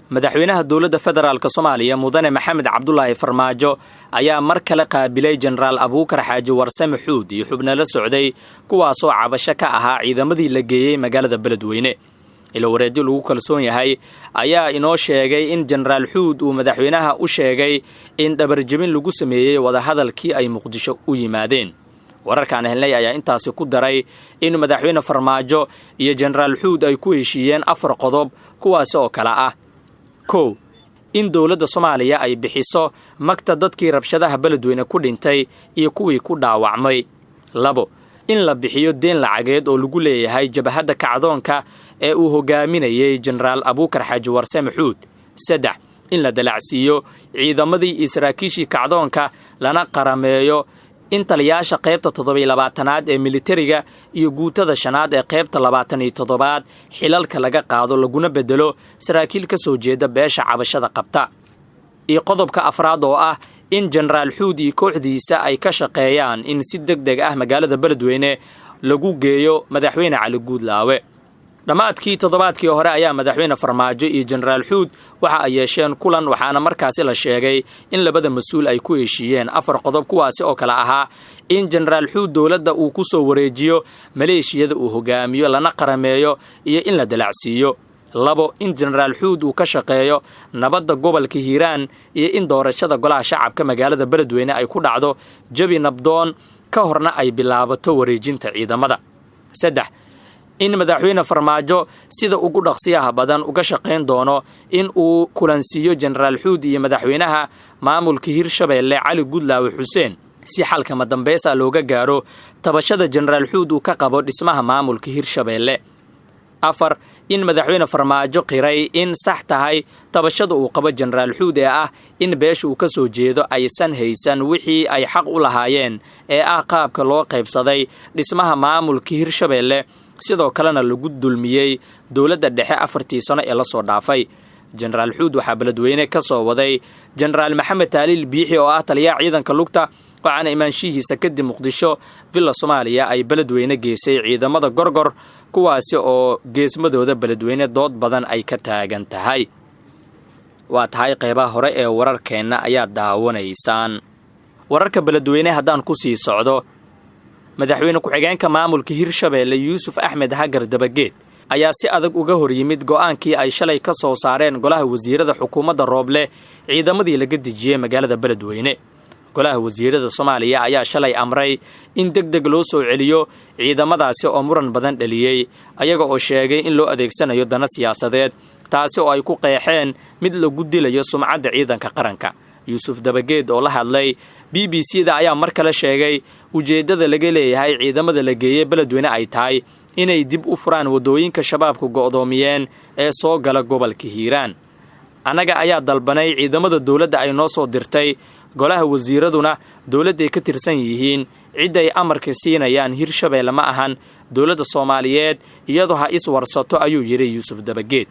madaxweynaha dowladda federaalk Soomaaliya mudane Maxamed Cabdullaahi Farmaajo ayaa mar kale qaabilay Generaal Abuukar Xaaji Warsame Xuud iyo xubno la socday kuwaasoo cabasho ka ahaa ciidamadii la geeyay magaalada Beledweyne. ilo wareedyo lagu kalsoon yahay ayaa inoo sheegay in Generaal Xuud uu madaxweynaha u sheegay in dhabarjabin lagu sameeyay wada hadalkii ay Muqdisho u yimaadeen. wararkaan helnay ayaa intaasi ku daray in madaxweyne Farmaajo iyo Generaal Xuud ay ku heshiiyeen 4 qodob kuwaas oo kala ah: 1. in dowladda Soomaaliya ay bixiso magta dadkii rabshadaha Beledweyne ku dhintay iyo kuwii ku dhaawacmay. 2. in la bixiyo deen lacageed oo lagu leeyahay jabhadda kacdoonka ee uu hogaaminayay Generaal Abuukar Xaaji Warsame Xuud. 3. in la dalacsiiyo ciidamadii Israakiishi kacdoonka lana qarameeyo in taliyaasha qaybta 27aad ee militariga iyo guutada 5aad ee qaybta 27aad xilalka laga qaado laguna bedelo saraakiil ka soo jeeda beesha cabashada qabta. iyo qodobka 4 oo ah in Generaal Xuud iyo kooxdiisa ay ka shaqeeyaan in si degdeg ah magaalada Beledweyne lagu geeyo madaxweyne Cali Guudlaawe. dhamaadkii toddobaadkii hore ayaa madaxweyne Farmaajo iyo Generaal Xuud waxa ay yeesheen kulan, waxaana markaasi la sheegay in labada mas'uul ay ku heshiiyeen 4 qodob kuwaasi oo kala ahaa in Generaal Xuud dowladda uu ku soo wareejiyo maleeshiyada uu hogaamiyo lana qarameeyo iyo in la dalacsiiyo. 2. in Generaal Xuud uu ka shaqeeyo nabadda gobolka Hiiraan iyo in doorashada golaha shacabka magaalada Beledweyne ay ku dhacdo jabi nabdoon ka horna ay bilaabato wareejinta ciidamada. 3. in madaxweyne Farmaajo sida ugu dhaqsiyaha badan uga shaqeyn doono in uu kulansiiyo Generaal Xuud iyo madaxweynaha maamulka Hirshabeelle Cali Guudlaawe Xuseen si xalka madambeys looga gaaro tabashada Generaal Xuud uu ka qabo dhismaha maamulka Hirshabeelle. 4. in madaxweyne Farmaajo qiray in sax tahay tabashada uu qabo Generaal Xuud ee ah in beesha uu ka soo jeedo aysan haysan wixii ay xaq u lahaayeen ee ah qaabka loo qaybsaday dhismaha maamulka Hirshabeelle, sidoo kalena lagu dulmiyay dowladda dhexe 4 sano ee la soo dhaafay. Generaal Xuud waxa Beledweyne ka soo waday Generaal Maxamed Taaliil Biixi oo ah taliyaha ciidanka lugta, waxaana imaanshihiisa kadib Muqdisho villa Soomaaliya ay Beledweyne geysay ciidamada Gorgor kuwaasi oo geesmadooda Beledweyne dood badan ay ka taagan tahay. waa tahay qaybaha hore ee wararkeena ayaa daawanaysaan. wararka Beledweyne haddaan ku sii socdo, madaxweyne ku-xigeenka maamulka Hirshabeelle Yuusuf Axmed Hagar Dabageed ayaa si adag uga hor yimid go'aankii ay shalay ka soo saareen golaha wasiirada xukuumadda Rooble ciidamadii laga dejiyay magaalada Beledweyne. golaha wasiirada Soomaaliya ayaa shalay amray in degdeg loo soo celiyo ciidamadaasi oo muran badan dhaliyay, ayaga oo sheegay in loo adeegsanayo dana siyaasadeed, taasi oo ay ku qeexeen mid lagu dilayo sumcadda ciidanka qaranka. Yuusuf Dabageed oo la hadlay BBC-da ayaa mar kale sheegay ujeedada laga leeyahay ciidamada la geeyay Beledweyne ay tahay inay dib u furaan wadooyinka shabaabku go'doomiyeen ee soo gala gobolka Hiiraan. anaga ayaa dalbanay ciidamada dowladda ay noo soo dirtay, golaha wasiiraduna dowladday ka tirsan yihiin, cid ay amarka siinayaan Hirshabeelle ma ahan dowladda Soomaaliyeed, iyadoo ha is warsato ayuu yiri Yuusuf Dabageed.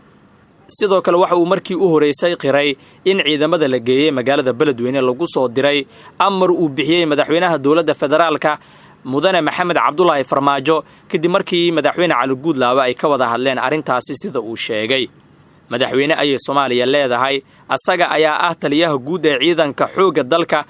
sidoo kale waxa uu markii u horeysay qiray in ciidamada la geeyay magaalada Beledweyne lagu soo diray amar uu bixiyay madaxweynaha dowladda federaalka mudane Maxamed Cabdullaahi Farmaajo kadib markii madaxweyne Cali Guudlaawe ay ka wada hadleen arrintaasi sida uu sheegay. madaxweyne ayay Soomaaliya leedahay, asaga ayaa ah taliyaha guud ee ciidanka xoogga dalka,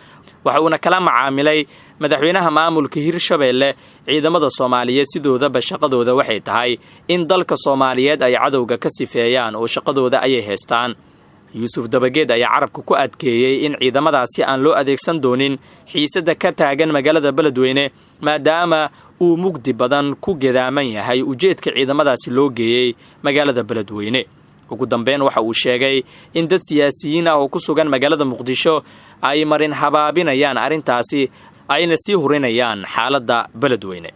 waxa uuna kala macaamilay madaxweynaha maamulka Hirshabeelle ciidamada Soomaaliyeed sidoodaba shaqadooda waxay tahay in dalka Soomaaliyeed ay cadowga ka sifeeyaan oo shaqadooda ayay haystaan. Yuusuf Dabageed ayaa carabka ku adkeeyay in ciidamadaasi aan loo adeegsan doonin xiisada ka taagan magaalada Beledweyne maadaama uu mugdi badan ku gedaaman yahay ujeedka ciidamadaasi loo geeyay magaalada Beledweyne. ugu dambeyn waxa uu sheegay in dad siyaasiyiin ah oo ku sugan magaalada Muqdisho ay marin habaabinayaan arrintaasi ayna sii hurinayaan xaaladda Beledweyne.